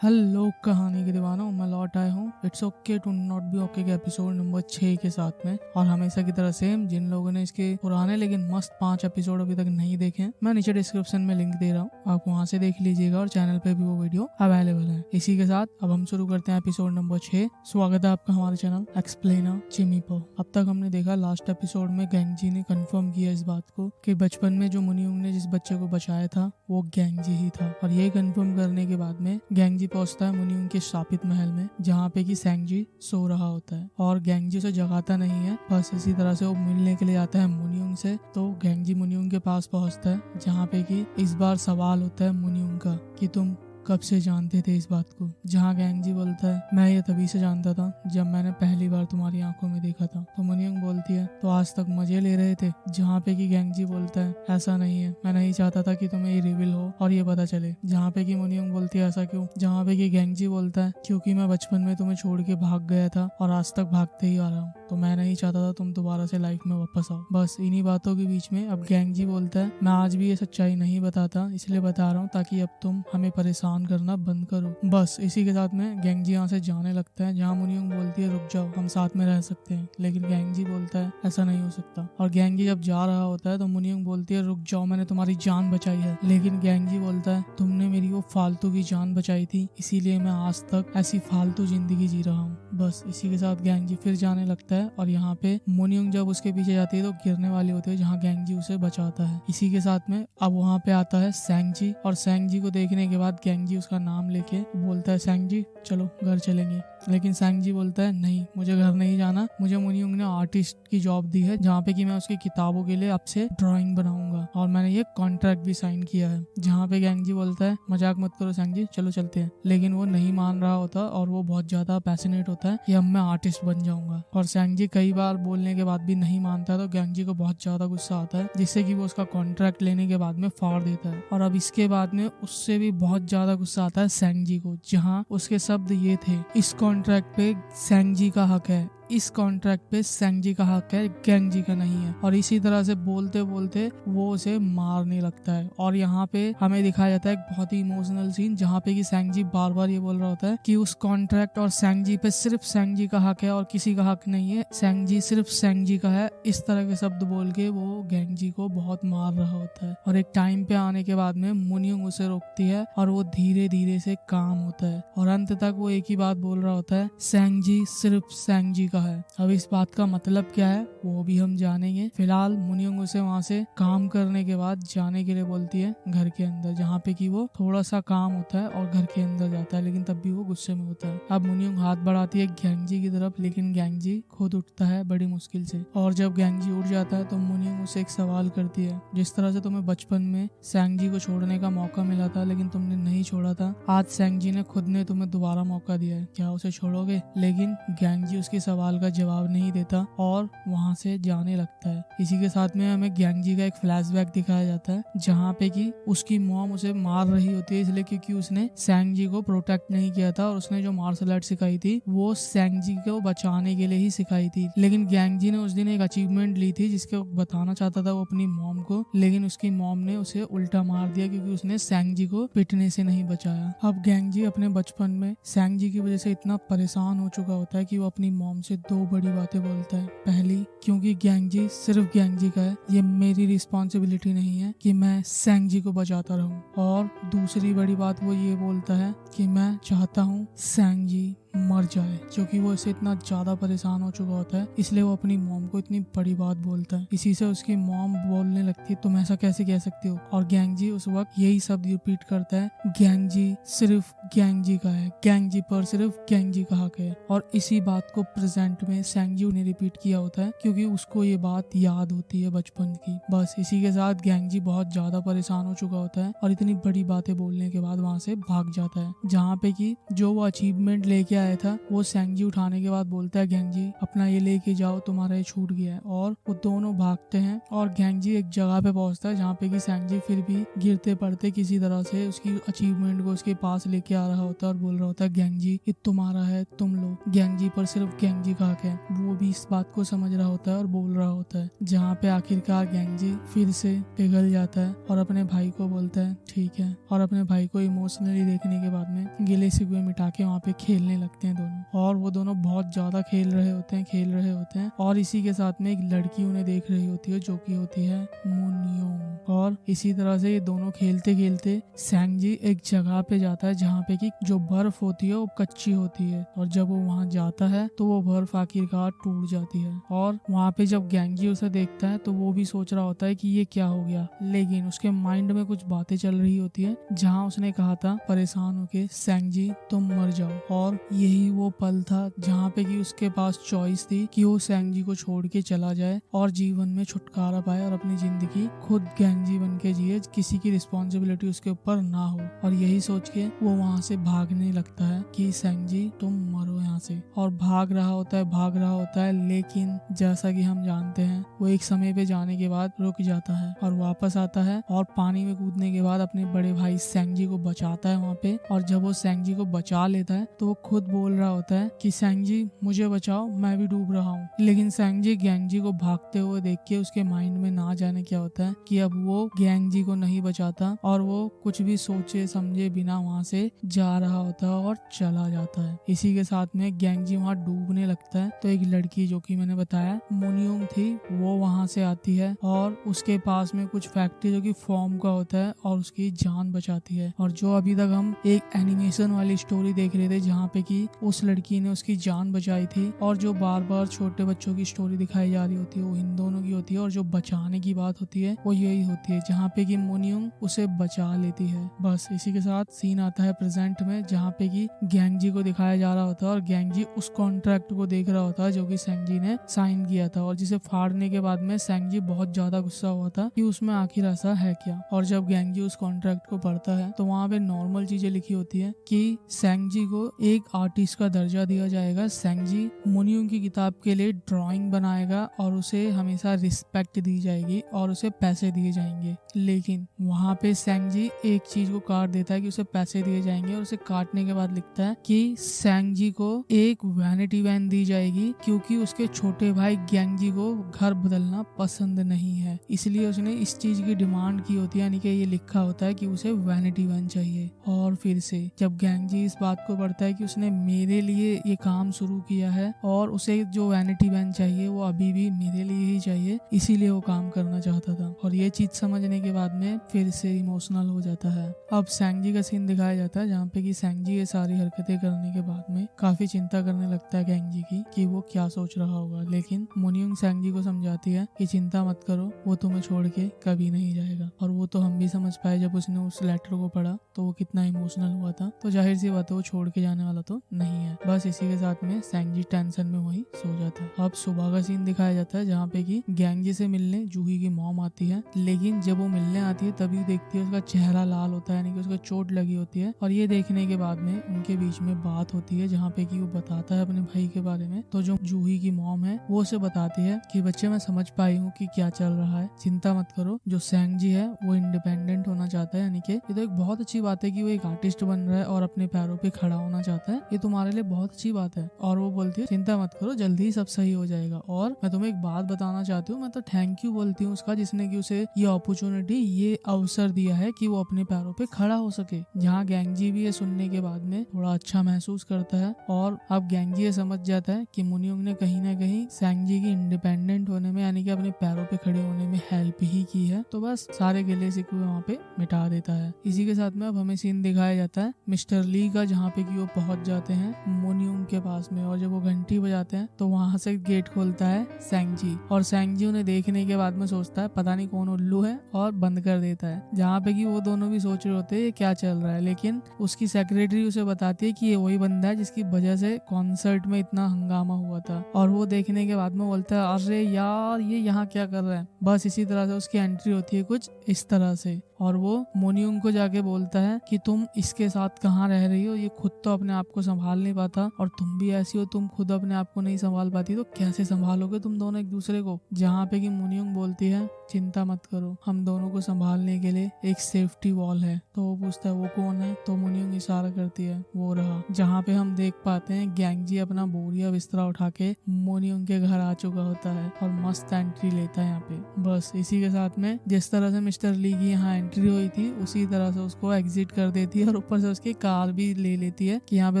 Hello कहानी के दीवानों, मैं लौट आया हूँ it's okay to not be okay के एपिसोड नंबर 6 के साथ में। और हमेशा की तरह सेम, जिन लोगों ने इसके पुराने लेकिन मस्त 5 एपिसोड अभी तक नहीं देखे हैं, मैं नीचे डिस्क्रिप्शन में लिंक दे रहा हूँ, आप वहाँ से देख लीजिएगा और चैनल पे भी वो वीडियो अवेलेबल है। इसी के साथ अब हम शुरू करते हैं एपिसोड नंबर 6। स्वागत है आपका हमारे चैनल एक्सप्लेनर जिमी पर। अब तक हमने देखा लास्ट एपिसोड में गैंगजी ने कंफर्म किया इस बात को कि बचपन में जो मुनियुंग ने जिस बच्चे को बचाया था वो गैंगजी ही था। और ये कंफर्म करने के बाद में गैंगजी पहुंचता है मुनियुंग के श्रापित महल में, जहाँ पे कि सैंगजी सो रहा होता है और गैंगजी उसे जगाता नहीं है। बस इसी तरह से वो मिलने के लिए आता है मुनियुंग से। तो गैंगजी मुनियुंग के पास पहुंचता है, जहाँ पे कि इस बार सवाल होता है मुनियुंग का कि तुम कब से जानते थे इस बात को। जहाँ गैंगजी बोलता है मैं ये तभी से जानता था जब मैंने पहली बार तुम्हारी आंखों में देखा था। तो मुनियुंग बोलती है तो आज तक मजे ले रहे थे। जहाँ पे कि गैंगजी बोलता है ऐसा नहीं है, मैं नहीं चाहता था कि तुम्हें ये रिवील हो और ये पता चले। जहाँ पे कि मुनियुंग बोलती है ऐसा क्यों। जहाँ पे कि गैंगजी बोलता है क्योंकि मैं बचपन में तुम्हें छोड़ के भाग गया था और आज तक भागते ही आ रहा हूँ, तो मैं नहीं चाहता था तुम दोबारा से लाइफ में वापस आओ। बस इन्हीं बातों के बीच में अब गैंगजी बोलता है मैं आज भी ये सच्चाई नहीं बताता, इसलिए बता रहा हूँ ताकि अब तुम हमें परेशान करना बंद करो। बस इसी के साथ में गैंगजी यहाँ से जाने लगता है। जहाँ मुनियुंग बोलती है रुक जाओ, हम साथ में रह सकते हैं, लेकिन गैंगजी बोलता है ऐसा नहीं हो सकता। और गैंगजी जब जा रहा होता है तो मुनियुंग बोलती है रुक जाओ, मैंने तुम्हारी जान बचाई है। लेकिन गैंगजी बोलता है तुमने मेरी वो फालतू की जान बचाई थी, इसीलिए मैं आज तक ऐसी फालतू जिंदगी जी रहा हूँ। बस इसी के साथ गैंगजी फिर जाने लगता है और यहाँ पे मुनियुंग जब उसके पीछे जाती है तो गिरने वाली होती है, जहाँ गैंगजी उसे बचाता है। इसी के साथ में अब वहाँ पे आता है सैंगजी और सैंगजी को देखने के बाद गैंगजी उसका नाम लेके बोलता है सैंगजी चलो घर चलेंगे। लेकिन सैंगजी बोलता है नहीं, मुझे घर नहीं जाना, मुझे मुनियुंग ने आर्टिस्ट की जॉब दी है जहाँ पे कि मैं उसकी किताबों के लिए अब से ड्राइंग बनाऊंगा और मैंने ये कॉन्ट्रैक्ट भी साइन किया है। जहाँ पे गैंगजी बोलता है मजाक मत करो सैंगजी, चलो चलते हैं। लेकिन वो नहीं मान रहा होता और वो बहुत ज्यादा पैशनेट होता है कि अब मैं आर्टिस्ट बन जाऊंगा। और सैंगजी कई बार बोलने के बाद भी नहीं मानता है, तो गैंगजी को बहुत ज्यादा गुस्सा आता है, जिससे कि वो उसका कॉन्ट्रैक्ट लेने के बाद में फाड़ देता है। और अब इसके बाद में उससे भी बहुत ज्यादा गुस्सा आता है सैंगजी को, जहाँ उसके शब्द ये थे इस कॉन्ट्रैक्ट पे सैंगजी का हक है, इस कॉन्ट्रैक्ट पे सैंगजी का हक है, गैंगजी का नहीं है। और इसी तरह से बोलते बोलते वो उसे मारने लगता है। और यहाँ पे हमें दिखाया जाता है एक बहुत ही इमोशनल सीन, जहाँ पे कि सैंगजी बार बार ये बोल रहा होता है कि उस कॉन्ट्रैक्ट और सैंगजी पे सिर्फ सैंगजी का हक है और किसी का हक नहीं है, सैंगजी सिर्फ सैंगजी का है। इस तरह के शब्द बोल के वो गैंगजी को बहुत मार रहा होता है। और एक टाइम पे आने के बाद में मुनियुंग उसे रोकती है और वो धीरे धीरे से काम होता है और अंत तक वो एक ही बात बोल रहा होता है सैंगजी सिर्फ सैंगजी का है। अब इस बात का मतलब क्या है वो भी हम जानेंगे। फिलहाल मुनियुंग उसे वहाँ से काम करने के बाद जाने के लिए बोलती है घर के अंदर, जहाँ पे कि वो थोड़ा सा काम होता है और घर के अंदर जाता है, लेकिन तब भी वो गुस्से में होता है। अब मुनियुंग हाथ बढ़ाती है गैंगजी की तरफ, लेकिन गैंगजी खुद उठता है बड़ी मुश्किल से। और जब गैंगजी उठ जाता है तो मुनियुंग उसे एक सवाल करती है जिस तरह से तुम्हें बचपन में सैंगजी को छोड़ने का मौका मिला था लेकिन तुमने नहीं छोड़ा था, आज सैंगजी ने खुद ने तुम्हें दोबारा मौका दिया है, क्या उसे छोड़ोगे। लेकिन गैंगजी उसके सवाल का जवाब नहीं देता और वहां से जाने लगता है। इसी के साथ में हमें गैंगजी का एक फ्लैशबैक दिखाया जाता है, जहाँ पे कि उसकी मॉम उसे मार रही होती है इसलिए क्योंकि उसने सैंगजी को प्रोटेक्ट नहीं किया था और उसने जो मार्शल आर्ट सिखाई थी वो सैंगजी को बचाने के लिए ही सिखाई थी। लेकिन गैंगजी ने उस दिन एक अचीवमेंट ली थी जिसको बताना चाहता था वो अपनी मॉम को, लेकिन उसकी मॉम ने उसे उल्टा मार दिया क्योंकि उसने सैंगजी को पिटने से नहीं बचाया। अब गैंगजी अपने बचपन में सैंगजी की वजह से इतना परेशान हो चुका होता है कि वो अपनी मॉम से दो बड़ी बातें बोलता है। पहली, क्योंकि गैंगजी सिर्फ गैंगजी का है, ये मेरी रिस्पॉन्सिबिलिटी नहीं है कि मैं सैंगजी को बचाता रहूं। और दूसरी बड़ी बात वो ये बोलता है कि मैं चाहता हूँ सैंगजी मर जाए, क्योंकि वो इससे इतना ज्यादा परेशान हो चुका होता है, इसलिए वो अपनी मॉम को इतनी बड़ी बात बोलता है। इसी से उसकी मॉम बोलने लगती है तुम ऐसा कैसे कह सकते हो। और गैंगजी उस वक्त यही शब्द रिपीट करता है गैंगजी सिर्फ गैंगजी का है, गैंगजी पर सिर्फ गैंगजी का हक है। और इसी बात को प्रेजेंट में सैंगजी ने रिपीट किया होता है क्योंकि उसको ये बात याद होती है बचपन की। बस इसी के साथ गैंगजी बहुत ज्यादा परेशान हो चुका होता है और इतनी बड़ी बातें बोलने के बाद वहाँ से भाग जाता है, जहाँ पे कि जो वो अचीवमेंट लेके आया था वो सेंगजी उठाने के बाद बोलता है गेंगजी अपना ये लेके जाओ, तुम्हारा ये छूट गया है। और वो दोनों भागते हैं और गेंगजी एक जगह पे पहुंचता है जहाँ पे कि सेंगजी फिर भी गिरते पड़ते किसी तरह से उसकी अचीवमेंट को उसके पास लेके आ रहा होता है और बोल रहा होता है गेंगजी ये तुम्हारा है, तुम लो। गेंगजी पर सिर्फ गेंगजी का हक है, वो भी इस बात को समझ रहा होता है और बोल रहा होता है, जहाँ पे आखिरकार गेंगजी फिर से पिघल जाता है और अपने भाई को बोलता है ठीक है, और अपने भाई को इमोशनली देखने के बाद में गिले शिकवे मिटा के वहाँ पे खेलने लगते हैं दोनों। और वो दोनों बहुत ज्यादा खेल रहे होते हैं और इसी के साथ में एक लड़की उन्हें देख रही होती है जो कि होती है मुनयोंग। और इसी तरह से ये दोनों खेलते खेलते सेंगजी एक जगह पे जाता है जहाँ पे कि जो बर्फ होती है वो कच्ची होती है, और जब वो वहाँ जाता है तो वो बर्फ आखिरकार टूट जाती है। और वहाँ पे जब गेंगजी उसे देखता है तो वो भी सोच रहा होता है कि ये क्या हो गया, लेकिन उसके माइंड में कुछ बातें चल रही होती है जहाँ उसने कहा था परेशान होके सेंगजी तुम मर जाओ। और यही वो पल था जहाँ पे कि उसके पास चॉइस थी कि वो सेंगजी को छोड़ के चला जाए और जीवन में छुटकारा पाए और अपनी जिंदगी खुद गेंगजी बन के जिए, किसी की रिस्पॉन्सिबिलिटी उसके ऊपर ना हो। और यही सोच के वो वहाँ से भागने लगता है कि सेंगजी तुम मरो यहाँ से, और भाग रहा होता है लेकिन जैसा कि हम जानते हैं वो एक समय पे जाने के बाद रुक जाता है और वापस आता है और पानी में कूदने के बाद अपने बड़े भाई सेंगजी को बचाता है वहाँ पे। और जब वो सेंगजी को बचा लेता है तो वो खुद बोल रहा होता है कि सेंगजी मुझे बचाओ, मैं भी डूब रहा हूँ। लेकिन सेंगजी गेंगजी को भागते हुए देख के उसके माइंड में ना जाने क्या होता है कि अब वो गेंगजी को नहीं बचाता और वो कुछ भी सोचे समझे बिना वहाँ से जा रहा होता है और चला जाता है। इसी के साथ में गेंगजी वहाँ डूबने लगता है तो एक लड़की जो कि मैंने बताया मुनयोंग थी वो वहाँ से आती है और उसके पास में कुछ फैक्ट्री जो कि फॉर्म का होता है और उसकी जान बचाती है। और जो अभी तक हम एक एनिमेशन वाली स्टोरी देख रहे थे जहाँ पे कि उस लड़की ने उसकी जान बचाई थी, और जो बार बार छोटे बच्चों की स्टोरी दिखाई जा रही होती है वो इन दोनों की होती है, और जो बचाने की बात होती है वो यही होती है जहाँ पे कि मुनयोंग उसे बचा लेती है। बस इसी के साथ सीन आता है प्रेजेंट में जहाँ पे कि गेंगजी को दिखाया जा रहा होता है और गेंगजी उस कॉन्ट्रैक्ट को देख रहा होता है जो कि सेंगजी ने साइन किया था, और जिसे फाड़ने के बाद में सेंगजी बहुत ज्यादा गुस्सा हुआ था कि उसमें आखिर ऐसा है क्या। और जब गेंगजी उस कॉन्ट्रैक्ट को पढ़ता है तो वहाँ पे नॉर्मल चीजें लिखी होती है कि सेंगजी को एक आर्टिस्ट का दर्जा दिया जाएगा, सेंगजी मुनयोंग की किताब के लिए ड्राइंग बनाएगा और उसे हमेशा रिस्पेक्ट दी जाएगी और उसे पैसे दिए जाएंगे। लेकिन वहाँ पे सेंगजी एक चीज को काट देता है कि उसे पैसे दिए जाएंगे, और उसे काटने के बाद लिखता है कि सेंगजी को एक वैनिटी वैन दी जाएगी क्योंकि उसके छोटे भाई गेंगजी को घर बदलना पसंद नहीं है, इसलिए उसने इस चीज की डिमांड की होती है, यानी कि ये लिखा होता है कि उसे वैनिटी वैन चाहिए। और फिर से जब गेंगजी इस बात को पढ़ता है कि उसने मेरे लिए ये काम शुरू किया है और उसे जो वैनिटी वैन चाहिए वो अभी भी मेरे लिए ही चाहिए, इसीलिए वो काम करना चाहता था। और ये चीज समझने के बाद में फिर से इमोशनल हो जाता है। अब सेंगजी का सीन दिखाया जाता है जहाँ पे कि सेंगजी ये सारी हरकतें करने के बाद में काफी चिंता करने लगता है गेंगजी की कि वो क्या सोच रहा होगा। लेकिन मुनयोंग सेंगजी को समझाती है कि चिंता मत करो, वो तुम्हें छोड़ के कभी नहीं जाएगा। और वो तो हम भी समझ पाए जब उसने उस लेटर को पढ़ा तो वो कितना इमोशनल हुआ था, तो जाहिर सी बात है वो छोड़ के जाने वाला तो नहीं है। बस इसी के साथ में सेंगजी टेंशन में वहीं सो जाता है। अब सुबह का सीन दिखाया जाता है जहाँ पे कि गेंगजी से मिलने जूही की मॉम आती है, लेकिन जब वो मिलने आती है तभी देखती है उसका चेहरा लाल होता है, यानी कि उसका चोट लगी होती है। और ये देखने के बाद में उनके बीच में बात होती है जहाँ पे कि वो बताता है अपने भाई के बारे में। तो जो जूही की मॉम है वो उसे बताती है कि बच्चे मैं समझ पाई हूँ कि क्या चल रहा है, चिंता मत करो, जो सेंगजी है वो इंडिपेंडेंट होना चाहता है, यानी कि ये तो एक बहुत अच्छी बात है कि वो एक आर्टिस्ट बन रहा है और अपने पैरों पे खड़ा होना चाहता है, ये तुम्हारे लिए बहुत अच्छी बात है। और वो बोलती है चिंता मत करो, जल्दी ही सब सही हो जाएगा। और मैं तुम्हें एक बात बताना चाहती हूँ, मैं तो थैंक यू बोलती हूँ उसका जिसने कि उसे ये अपॉर्चुनिटी, ये अवसर दिया है कि वो अपने पैरों पे खड़ा हो सके। जहाँ गेंगजी भी ये सुनने के बाद में थोड़ा अच्छा महसूस करता है और अब गेंगजी ये समझ जाता है कि मुनयोंग ने कहीं ना कहीं सेंगजी की इंडिपेंडेंट होने में, यानी कि अपने पैरों पे खड़े होने में हेल्प ही की है, तो बस सारे गिले शिकवे वहाँ पे मिटा देता है। इसी के साथ में अब हमें सीन दिखाया जाता है मिस्टर ली का, जहाँ पे कि वो पहुंच जाते हैं मुनयोंग के पास में, और जब वो घंटी बजाते हैं तो वहाँ से गेट खोलता है सेंगजी, और सेंगजी उन्हें देखने के बाद में सोचता है पता नहीं कौन उल्लू है और बंद कर देता है। जहाँ पे कि वो दोनों भी सोच रहे होते हैं ये क्या चल रहा है, लेकिन उसकी सेक्रेटरी उसे बताती है कि ये वही बंदा है जिसकी वजह से कॉन्सर्ट में इतना हंगामा हुआ था। और वो देखने के बाद में बोलता है अरे यार ये यहाँ क्या कर रहा है। बस इसी तरह से उसकी एंट्री होती है कुछ इस तरह से, और वो मुनयोंग को जाके बोलता है कि तुम इसके साथ कहाँ रह रही हो, ये खुद तो अपने आप को संभाल नहीं पाता और तुम भी ऐसी हो, तुम खुद अपने आप को नहीं संभाल पाती तो कैसे संभालोगे तुम दोनों एक दूसरे को। जहाँ पे कि मुनियुंग बोलती है चिंता मत करो, हम दोनों को संभालने के लिए एक सेफ्टी वॉल है। तो वो पूछता है वो कौन है, तो मुनियुंग इशारा करती है वो रहा। जहाँ पे हम देख पाते हैं गैंगजी अपना बोरिया बिस्तरा उठा के मुनियुंग के घर आ चुका होता है और मस्त एंट्री लेता है यहाँ पे। बस इसी के साथ में जिस तरह से मिस्टर ली की यहाँ एंट्री हुई थी उसी तरह से उसको एग्जिट कर देती है और ऊपर से उसकी कार भी ले लेती है कि यहाँ पे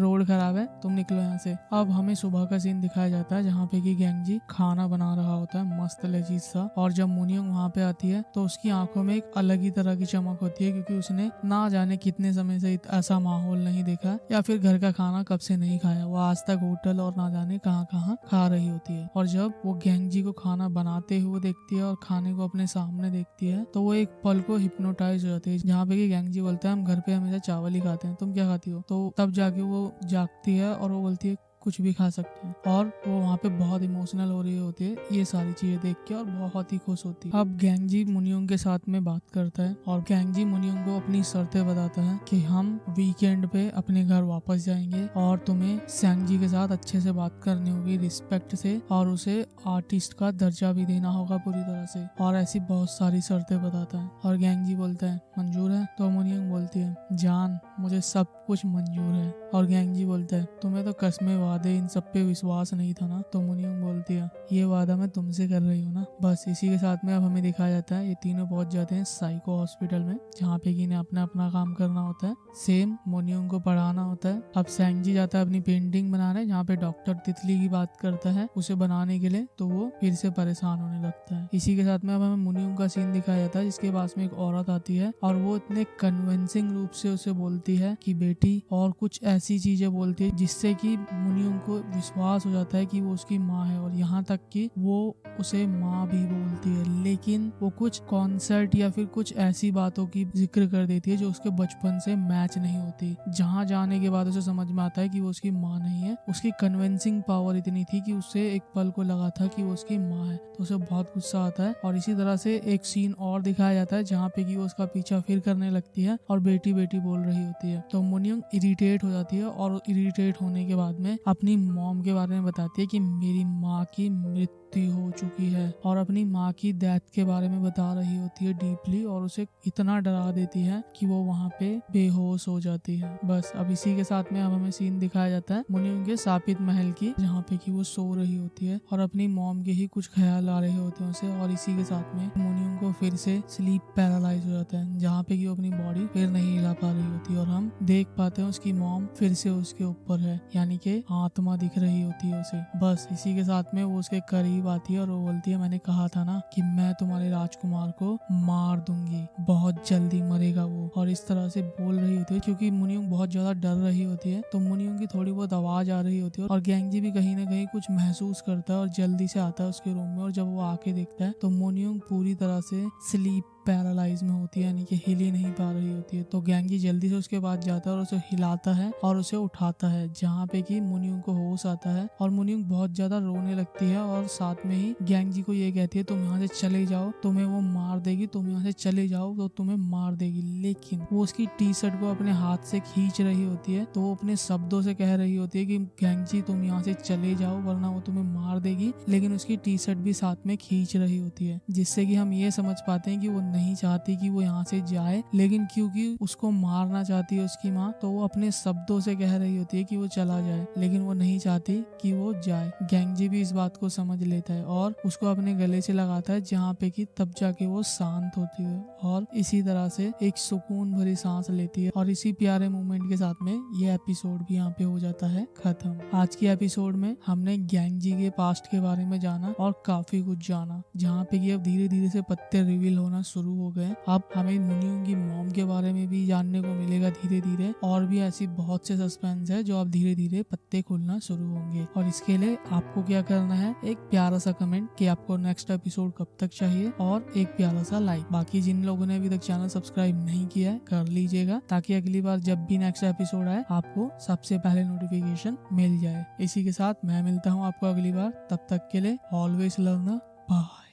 रोड खराब है, तुम निकलो यहाँ से। अब हमें सुबह का सीन दिखाया जाता है जहाँ पे कि गैंगजी खाना बना रहा होता है मस्त लजीज सा, और जब मुनियुंग वहाँ पे आती है तो उसकी आंखों में एक अलग ही तरह की चमक होती है क्योंकि उसने ना जाने कितने समय से ऐसा माहौल नहीं देखा या फिर घर का खाना कब से नहीं खाया। वो आज तक होटल और ना जाने कहाँ कहाँ खा रही होती है, और जब वो गैंगजी को खाना बनाते हुए देखती है और खाने को अपने सामने देखती है तो वो एक पल को हिप्नोटाइज हो जाती है। जहाँ पे कि गैंगजी बोलता है हम घर पे हमेशा चावल ही खाते हैं, तुम क्या खाती हो। तो तब जाके वो जागती है और वो बोलती है कुछ भी खा सकते हैं, और वो वहाँ पे बहुत इमोशनल हो रही होती है ये सारी चीजें देख के और बहुत ही खुश होती है। अब गैंगजी मुनियुंग के साथ में बात करता है और गैंगजी मुनियुंग को अपनी शर्तें बताता है कि हम वीकेंड पे अपने घर वापस जाएंगे और तुम्हें सैंगजी के साथ अच्छे से बात करनी होगी रिस्पेक्ट से, और उसे आर्टिस्ट का दर्जा भी देना होगा पूरी तरह से, और ऐसी बहुत सारी शर्तें बताता है। और गैंगजी बोलता है मंजूर है, तो मुनियुंग बोलती है जान मुझे सब कुछ मंजूर है। और गैंगजी बोलता है तुम्हें तो कसमें वादे इन सब पे विश्वास नहीं था ना। तो मुनियुंग बोलती है ये वादा मैं तुमसे कर रही हूँ ना। बस इसी के साथ में अब हमें दिखाया जाता है ये तीनों पहुंच जाते हैं साइको हॉस्पिटल में जहाँ पे कि इन्हें अपना अपना काम करना होता है। सेम मुनियुंग को पढ़ाना होता है। अब सैंगजी जाता है अपनी पेंटिंग बनाने जहाँ पे डॉक्टर तितली की बात करता है उसे बनाने के लिए, तो वो फिर से परेशान होने लगता है। इसी के साथ में अब हमें मुनियुंग का सीन दिखाया जाता है जिसके पास में एक औरत आती है और वो इतने कन्विंसिंग रूप से उसे बोलती है कि बेटी, और कुछ ऐसी चीजें बोलती है जिससे कि मुनियुंग को विश्वास हो जाता है कि वो उसकी माँ है, और यहाँ तक कि वो उसे माँ भी बोलती है। लेकिन वो कुछ कॉन्सर्ट या फिर कुछ ऐसी बातों की जिक्र कर देती है जो उसके बचपन से मैच नहीं होती। जहाँ जाने के बाद उसे समझ में आता है कि वो उसकी माँ नहीं है। उसकी कन्विंसिंग पावर इतनी थी कि उससे एक पल को लगा था कि वो उसकी माँ है, तो उसे बहुत गुस्सा आता है। और इसी तरह से एक सीन और दिखाया जाता है जहाँ पे कि वो उसका पीछा फिर करने लगती है और बेटी बेटी बोल रही होती है। तो मुनियुंग इरिटेट हो जाती है और इरिटेट होने के बाद में अपनी मॉम के बारे में बताती है कि मेरी माँ की मृत्यु हो चुकी है, और अपनी माँ की डेथ के बारे में बता रही होती है डीपली, और उसे इतना डरा देती है कि वो वहाँ पे बेहोश हो जाती है। बस अब इसी के साथ में अब हमें सीन दिखाया जाता है मुनियुंग के शापित महल की जहाँ पे कि वो सो रही होती है और अपनी मॉम के ही कुछ ख्याल आ रहे होते हैं उसे, और इसी के साथ में मुनियुंग को फिर से स्लीप पैरालाइज हो जाता है जहाँ पे कि वो अपनी बॉडी फिर नहीं हिला पा रही होती है, और हम देख पाते हैं उसकी मॉम फिर से उसके ऊपर है, यानी कि आत्मा दिख रही होती है उसे। बस इसी के साथ में वो उसके करीब आती है और वो बोलती है मैंने कहा था ना कि मैं तुम्हारे राजकुमार को मार दूंगी, बहुत जल्दी मरेगा वो, और इस तरह से बोल रही होती है क्योंकि मुनियुंग बहुत ज्यादा डर रही होती है। तो मुनियुंग की थोड़ी बहुत आवाज आ रही होती है और गैंगजी भी कहीं ना कहीं कुछ महसूस करता है और जल्दी से आता है उसके रूम में, और जब वो आके देखता है तो मुनियुंग पूरी तरह से स्लीप पैरालाइज में होती है, यानी कि हिल ही नहीं पा रही होती है। तो गैंगजी जल्दी से उसके पास जाता है और उसे हिलाता है और उसे उठाता है, जहाँ पे कि मुनियुंग को होश आता है और मुनियुंग बहुत ज्यादा रोने लगती है और साथ में ही गैंगजी को ये कहती है तुम यहाँ से चले जाओ, तुम्हें वो मार देगी, तुम यहाँ से चले जाओ तो तुम्हें मार देगी। लेकिन वो उसकी टी शर्ट को अपने हाथ से खींच रही होती है, तो वो अपने शब्दों से कह रही होती है कि गैंगजी तुम यहाँ से चले जाओ वरना वो तुम्हें मार देगी, लेकिन उसकी टी शर्ट भी साथ में खींच रही होती है, जिससे कि हम ये समझ पाते हैं कि वो नहीं चाहती कि वो यहाँ से जाए, लेकिन क्योंकि उसको मारना चाहती है उसकी माँ, तो वो अपने शब्दों से कह रही होती है कि वो चला जाए, लेकिन वो नहीं चाहती कि वो जाए। गैंगजी भी इस बात को समझ लेता है और उसको अपने गले से लगाता है, जहाँ पे कि तब जाके वो शांत होती है और इसी तरह से एक सुकून भरी सांस लेती है। और इसी प्यारे मोमेंट के साथ में ये एपिसोड भी यहाँ पे हो जाता है खत्म। आज की एपिसोड में हमने गैंगजी के पास्ट के बारे में जाना और काफी कुछ जाना, जहाँ पे कि अब धीरे धीरे से पत्ते रिवील होना शुरू हो गए। अब हमें मुनियुंग की मॉम के बारे में भी जानने को मिलेगा धीरे धीरे, और भी ऐसी बहुत से सस्पेंस है जो अब धीरे धीरे पत्ते खुलना शुरू होंगे। और इसके लिए आपको क्या करना है, एक प्यारा सा कमेंट कि आपको नेक्स्ट एपिसोड कब तक चाहिए, और एक प्यारा सा लाइक। बाकी जिन लोगों ने अभी तक चैनल सब्सक्राइब नहीं किया है कर लीजिएगा, ताकि अगली बार जब भी नेक्स्ट एपिसोड आए आपको सबसे पहले नोटिफिकेशन मिल जाए। इसी के साथ मैं मिलता हूँ आपको अगली बार, तब तक के लिए ऑलवेज लव ना, बाय।